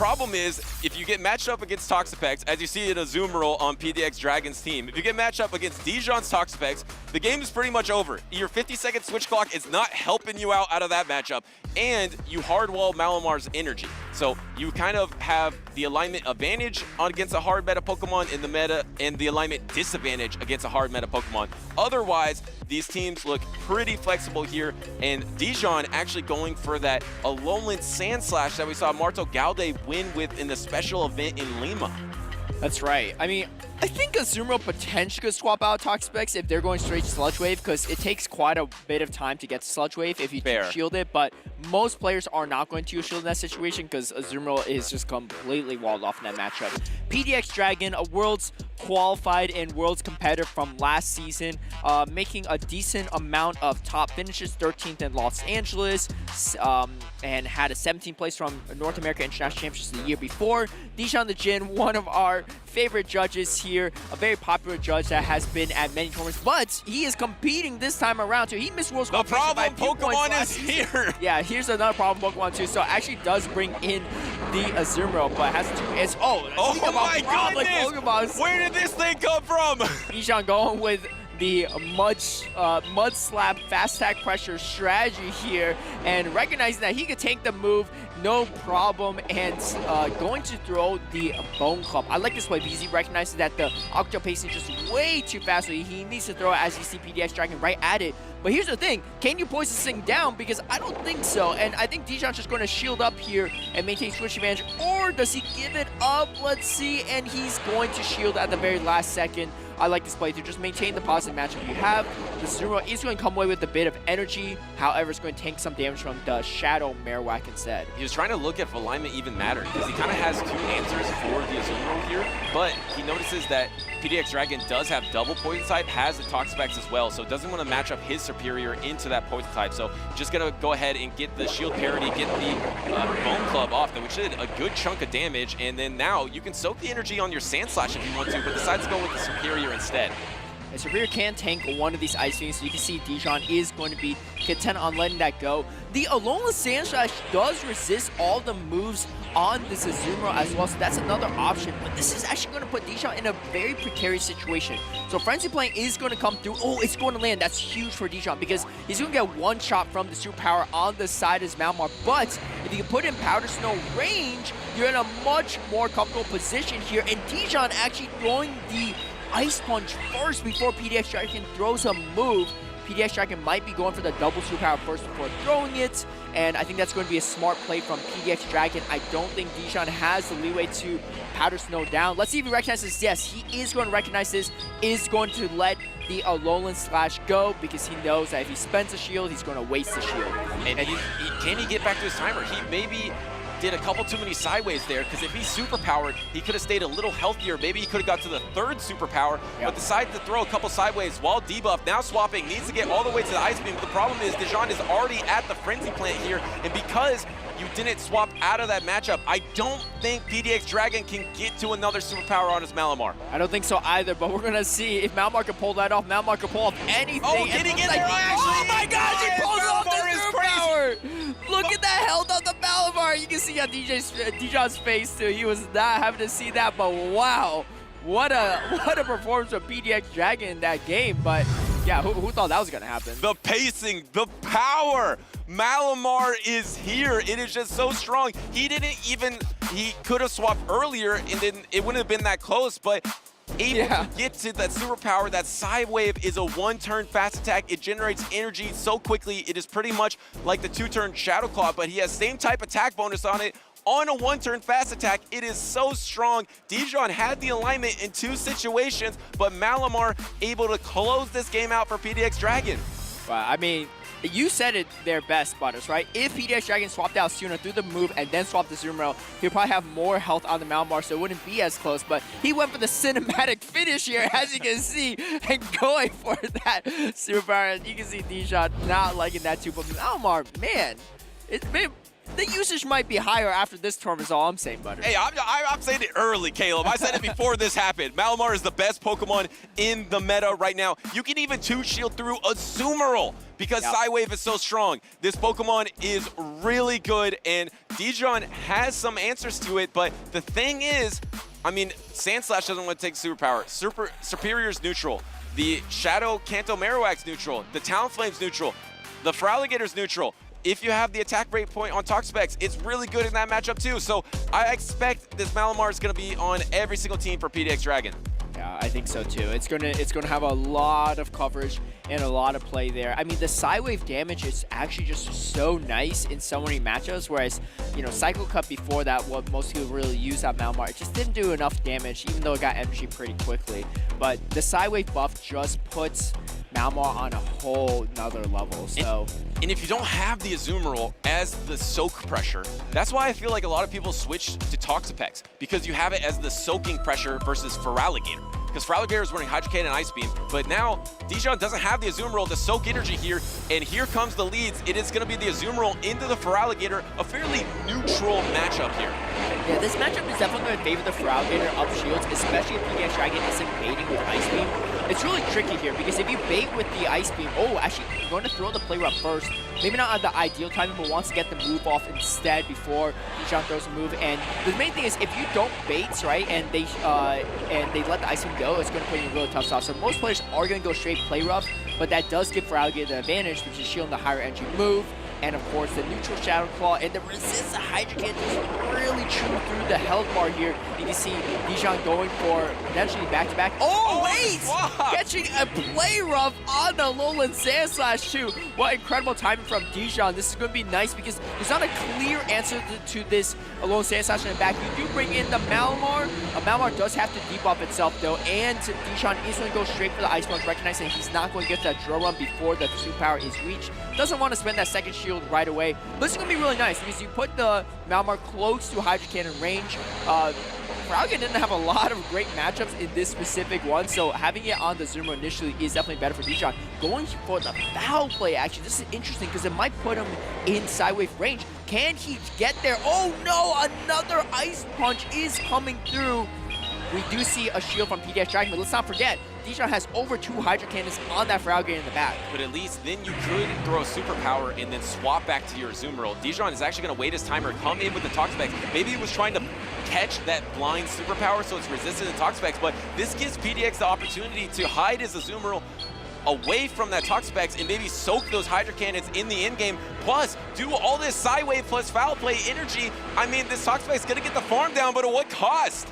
problem is, if you get matched up against Toxapex, as you see in Azumarill on PDXDRAG0N's team, if you get matched up against Dijon's Toxapex, the game is pretty much over. Your 50-second switch clock is not helping you out of that matchup, and you hardwall Malamar's energy. So you kind of have the alignment advantage against a hard meta Pokemon in the meta, and the alignment disadvantage against a hard meta Pokemon. Otherwise, these teams look pretty flexible here, and Dijon actually going for that Alolan Sand Slash that we saw Marto Gaude win with in the special event in Lima. That's right. I mean, I think Azumarill potentially could swap out Toxapex if they're going straight to Sludge Wave, because it takes quite a bit of time to get to Sludge Wave if you shield it, but most players are not going to use shield in that situation because Azumarill is just completely walled off in that matchup. PDXDRAG0N, a Worlds qualified and Worlds competitor from last season, making a decent amount of top finishes, 13th in Los Angeles, and had a 17th place from North America International Championships the year before. DijonTheDjinn, one of our favorite judges here, a very popular judge that has been at many tournaments, but he is competing this time around too. He missed Worlds qualification by a few Pokemon is here. Yeah, here's another problem Pokemon too. So actually does bring in the Azumarill, but has to. Oh my goodness! Where did this thing come from? Dijon going with the mud slap fast attack pressure strategy here, and recognizing that he could take the move no problem, and going to throw the Bone Club. I like this play because he recognizes that the Octo pacing is just way too fast, so he needs to throw it as you see PDXDRAG0N right at it. But here's the thing, can you poise this thing down? Because I don't think so, and I think Dijon's just going to shield up here and maintain switch advantage, or does he give it up? Let's see, and he's going to shield at the very last second. I like this play to just maintain the positive matchup you have. The Azumarill is going to come away with a bit of energy, however, it's going to take some damage from the Shadow Marowak instead. He was trying to look at if alignment even mattered, because he kind of has two answers for the Azumarill here, but he notices that PDXDRAG0N does have double poison type, has the Toxapex as well, so doesn't want to match up his superior into that poison type. So just going to go ahead and get the shield parity, get the Bone Club off, which did a good chunk of damage, and then now you can soak the energy on your Sand Slash if you want to, but decides to go with the superior instead. A superior can tank one of these Ice Beams, so you can see Dijon is going to be content on letting that go. The Alolan Sand Slash does resist all the moves on this Azumarill as well, so that's another option. But this is actually going to put Dijon in a very precarious situation. So Frenzy Playing is going to come through. Oh, it's going to land. That's huge for Dijon because he's going to get one shot from the superpower on the side as Malamar. But if you can put in Powder Snow range, you're in a much more comfortable position here. And Dijon actually throwing the Ice Punch first before PDXDRAG0N throws a move. PDXDRAG0N might be going for the double superpower first before throwing it, and I think that's going to be a smart play from PDXDRAG0N. I don't think Dijon has the leeway to Powder Snow down. Let's see if he recognizes. Yes, he is going to recognize this, is going to let the Alolan Slash go because he knows that if he spends a shield, he's going to waste the shield. And can he get back to his timer? He maybe did a couple too many sideways there, because if he's superpowered, he could have stayed a little healthier. Maybe he could have got to the third superpower, but decided to throw a couple sideways while debuff. Now swapping, needs to get all the way to the Ice Beam. But the problem is Dijon is already at the Frenzy Plant here, and because you didn't swap out of that matchup, I don't think PDXDRAG0N can get to another superpower on his Malamar. I don't think so either, but we're going to see if Malamar can pull that off. Malamar can pull off anything. Oh, did he get there? Oh my gosh, he pulls off the superpower! Look at that health on the Malamar. You can see on Dijon's face too. He was not having to see that, but wow. What a performance from PDXDRAG0N in that game, but yeah, who thought that was going to happen? The pacing, the power. Malamar is here. It is just so strong. He could have swapped earlier and then it wouldn't have been that close, but able to get to that superpower. That side wave is a one-turn fast attack. It generates energy so quickly. It is pretty much like the two-turn Shadow Claw, but he has same type attack bonus on it. On a one-turn fast attack, it is so strong. Dijon had the alignment in two situations, but Malamar able to close this game out for PDXDRAG0N. Well, I mean, you said it there best, Butters, right? If PDXDRAG0N swapped out sooner through the move and then swapped the Azumarill, he'd probably have more health on the Malamar, so it wouldn't be as close. But he went for the cinematic finish here, as you can see, and going for that superpower. You can see Dijon not liking that too, but Malamar, man, the usage might be higher after this tournament is all I'm saying, Butter. Hey, I'm saying it early, Caleb. I said it before this happened. Malamar is the best Pokemon in the meta right now. You can even two-shield through a Azumarill because Psywave is so strong. This Pokemon is really good, and Dijon has some answers to it, but the thing is, I mean, Sandslash doesn't want to take superpower. Superior's neutral. The Shadow Kanto Marowak's neutral. The Talonflame's neutral. The Feraligator's neutral. If you have the attack rate point on Toxapex, it's really good in that matchup too. So I expect this Malamar is going to be on every single team for PDXDRAG0N. Yeah, I think so too. It's gonna have a lot of coverage and a lot of play there. I mean, the Psywave damage is actually just so nice in so many matchups, whereas, you know, Cycle Cut before that, what most people really use at Malamar, it just didn't do enough damage, even though it got energy pretty quickly. But the Psywave buff just puts Malamar on a whole nother level, so... And if you don't have the Azumarill as the soak pressure, that's why I feel like a lot of people switch to Toxapex, because you have it as the soaking pressure versus Feraligator. Because Feraligator is running Hydro Cannon and Ice Beam, but now Dijon doesn't have the Azumarill to soak energy here, and here comes the leads. It is going to be the Azumarill into the Feraligator, a fairly neutral matchup here. Yeah, this matchup is definitely going to favor the Feraligator up shields, especially if PDXDRAG0N isn't baiting with Ice Beam. It's really tricky here, because if you bait with the Ice Beam, actually, I'm going to throw the play rough first. Maybe not at the ideal timing, but wants to get the move off instead before Dijon throws a move. And the main thing is, if you don't bait, right, and they let the Ice Beam go, it's going to put you in a really tough spot. So most players are going to go straight play rough, but that does give Feraligator the advantage, which is shielding the higher energy move. And of course, the neutral Shadow Claw and the resist the Hydro Cannon just really chew through the health bar here. You can see Dijon going for potentially back-to-back. Oh, wait! Catching a play rough on the Alolan Sandslash too. What incredible timing from Dijon. This is going to be nice because there's not a clear answer to this Alolan Sandslash in the back. You do bring in the Malamar. Malamar does have to debuff itself though, and Dijon is going to go straight for the Ice Punch, recognizing he's not going to get that drill run before the superpower is reached. Doesn't want to spend that second shield right away. But this is going to be really nice because you put the Malamar close to Hydro Cannon range. Feraligator didn't have a lot of great matchups in this specific one, so having it on the Zoomer initially is definitely better for Dijon. Going for the foul play, actually, this is interesting because it might put him in Sidewave range. Can he get there? Oh no, another Ice Punch is coming through. We do see a shield from PDXDRAG0N, but let's not forget, Dijon has over 2 Hydro Cannons on that Feraligator in the back. But at least then you could throw a superpower and then swap back to your Azumarill. Dijon is actually going to wait his timer, come in with the Toxapex. Maybe he was trying to catch that blind superpower so it's resistant to Toxapex, but this gives PDX the opportunity to hide his Azumarill away from that Toxapex and maybe soak those Hydro Cannons in the end game, plus do all this Psywave plus foul play energy. I mean, this Toxapex is going to get the farm down, but at what cost?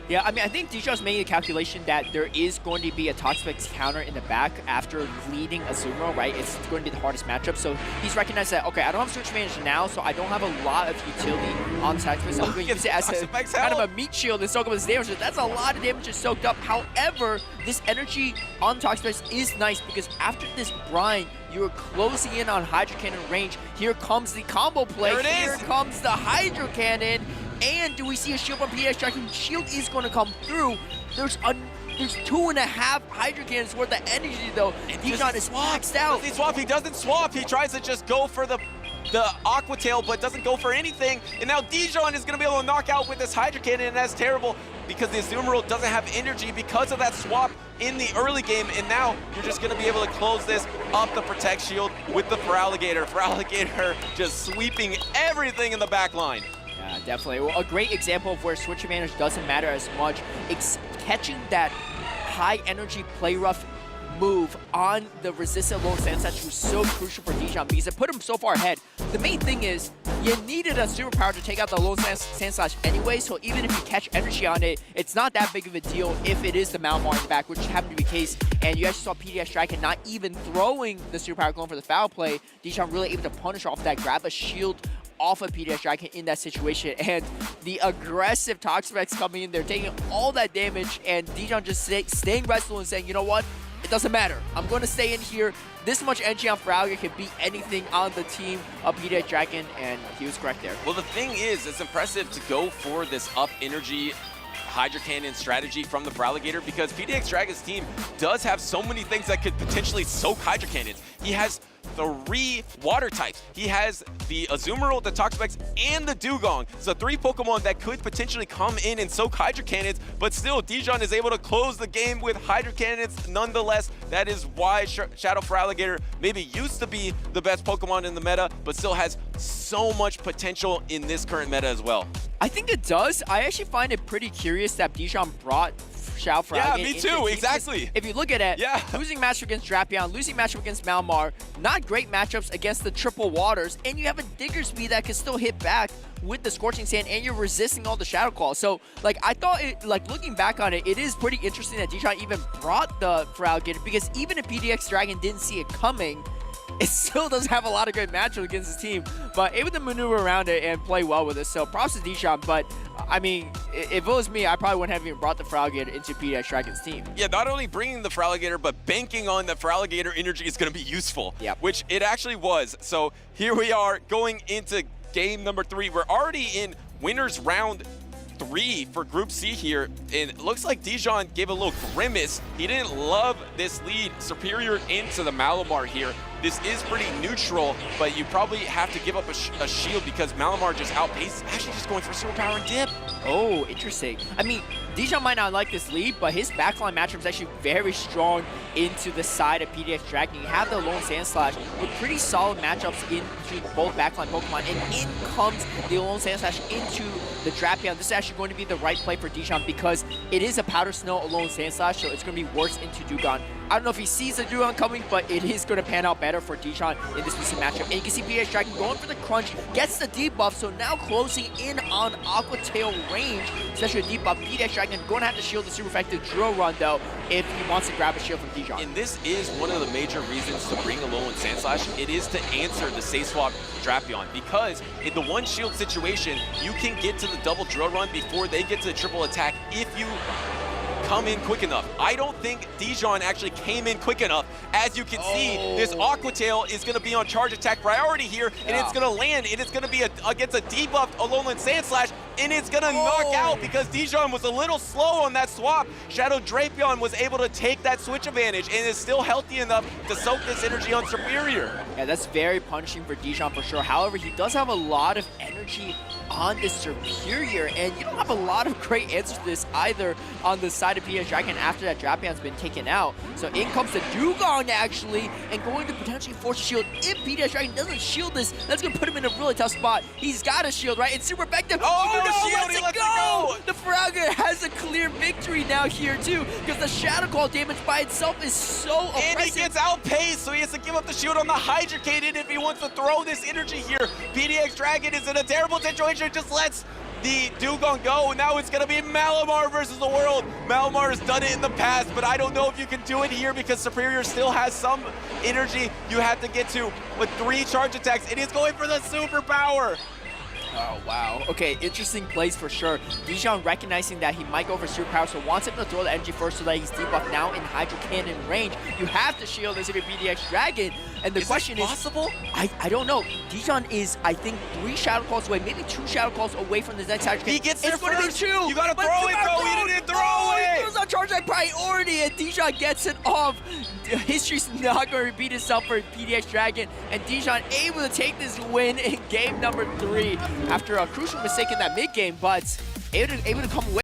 Yeah, I mean, I think Dijon's making a calculation that there is going to be a Toxapex counter in the back after leading Azumarill, right? It's going to be the hardest matchup. So he's recognized that, okay, I don't have switch advantage now, so I don't have a lot of utility on the Toxapex. So I'm going to use it as a kind of a meat shield and soak up his damage. That's a lot of damage soaked up. However, this energy on Toxapex is nice because after this brine, you're closing in on Hydro Cannon range. Here comes the combo play. There it is. Here comes the Hydro Cannon. And do we see a shield from PDXDRAG0N? Shield is going to come through. There's 2.5 Hydro Cannons worth of energy though. Dijon is maxed out. Does he swap? He doesn't swap. He tries to just go for the Aqua Tail, but doesn't go for anything. And now Dijon is going to be able to knock out with this Hydro Cannon, and that's terrible because the Azumarill doesn't have energy because of that swap in the early game. And now you're just going to be able to close this up the Protect Shield with the Feraligator. Feraligator just sweeping everything in the back line. Yeah, definitely. Well, a great example of where switch advantage doesn't matter as much. It's catching that high energy play rough move on the resistant Alolan Sandslash was so crucial for Dijon because it put him so far ahead. The main thing is you needed a superpower to take out the Alolan Sandslash anyway, so even if you catch energy on it, it's not that big of a deal if it is the Malamar in the back, which happened to be the case. And you actually saw PDXDRAG0N not even throwing the superpower going for the foul play. Dijon really able to punish off that, grab a shield off of PDXDRAG0N in that situation, and the aggressive Toxapex coming in there, taking all that damage, and Dijon just staying restful and saying, you know what, it doesn't matter. I'm going to stay in here. This much energy on Feraligator can beat anything on the team of PDXDRAG0N, and he was correct there. Well, the thing is, it's impressive to go for this up energy Hydra Cannon strategy from the Feraligatr because PDXDRAG0N's team does have so many things that could potentially soak Hydra Cannons. He has 3 water types. He has the Azumarill, the Toxapex, and the Dugong. So 3 Pokemon that could potentially come in and soak Hydra Cannons, but still Dijon is able to close the game with Hydra Cannons nonetheless. That is why Shadow Feraligatr maybe used to be the best Pokemon in the meta, but still has so much potential in this current meta as well. I think it does. I actually find it pretty curious that Dijon brought Shadow Feraligatr. Yeah, me too, exactly. If you look at it, losing matchup against Drapion, losing matchup against Malamar, not great matchups against the triple waters, and you have a Diggersby that can still hit back with the Scorching Sand, and you're resisting all the Shadow Claws. So, like, I thought, looking back on it, it is pretty interesting that Dijon even brought the Feraligatr, because even if PDXDRAG0N didn't see it coming, it still does have a lot of good matchups against his team, but able to maneuver around it and play well with it. So props to Dijon, but I mean, if it was me, I probably wouldn't have even brought the Feraligatr into PDXDRAG0N's team. Yeah, not only bringing the Feraligatr, but banking on the Feraligatr energy is going to be useful, which it actually was. So here we are going into game number 3. We're already in winners round 3 for Group C here, and it looks like Dijon gave a little grimace. He didn't love this lead. Superior into the Malamar here. This is pretty neutral, but you probably have to give up a shield because Malamar just outpaced, actually just going for superpower and dip. Oh, interesting. I mean, Dijon might not like this lead, but his backline matchup is actually very strong into the side of PDXDRAG0N. You have the Alolan Sandslash with pretty solid matchups into both backline Pokemon, and in comes the Alolan Sandslash into the Drapion. This is actually going to be the right play for Dijon because it is a Powder Snow Alolan Sandslash, so it's going to be worse into Dugong. I don't know if he sees the Dugong coming, but it is going to pan out better for Dijon in this recent matchup. And you can see PDXDRAG0N going for the crunch, gets the debuff, so now closing in on Aqua Tail range, especially a debuff. PDXDRAG0N going to have to shield the super effective Drill Run, though, if he wants to grab a shield from Dijon. And this is one of the major reasons to bring Alolan Sandslash. It is to answer the Say Swap Drapion, because in the one shield situation, you can get to the double Drill Run before they get to the triple attack if you come in quick enough. I don't think Dijon actually came in quick enough. As you can see, this Aqua Tail is going to be on charge attack priority here, and it's going to land, and it's going to be against a debuffed Alolan Sandslash, and it's going to knock out because Dijon was a little slow on that swap. Shadow Drapion was able to take that switch advantage and is still healthy enough to soak this energy on Superior. Yeah, that's very punishing for Dijon for sure. However, he does have a lot of energy on this Superior, and you don't have a lot of great answers to this either on the side of PDXDRAG0N after that Drapion's been taken out. So in comes the Dugong actually, and going to potentially force a shield. If PDXDRAG0N doesn't shield this, that's going to put him in a really tough spot. He's got a shield, right? It's super effective. Oh, no, shield, he lets it go! The Feraligatr has a clear victory now here too, because the Shadow Claw damage by itself is so oppressive. And he gets outpaced, so he has to give up the shield on the Hydra Cannon if he wants to throw this energy here. PDXDRAG0N is in a terrible situation, just lets the Dugong go, and now it's going to be Malamar versus the world. Malamar has done it in the past, but I don't know if you can do it here because Superior still has some energy you have to get to with 3 charge attacks, and he's going for the superpower. Oh, wow. Okay, interesting plays for sure. Dijon recognizing that he might go for superpower, so wants him to throw the energy first so that he's debuffed now in Hydro Cannon range. You have to shield this if you're PDXDRAG0N. And the question is, possible? I don't know. Dijon is, I think, 3 Shadow Claws away, maybe 2 Shadow Claws away from the next Hydro Cannon. He gets there first. It's going to be 2. You got to throw it, bro. He didn't throw it. He throws on charge like priority, and Dijon gets it off. History's not going to repeat itself for PDXDRAG0N, and Dijon able to take this win in game number 3 after a crucial mistake in that mid game, but able to come away.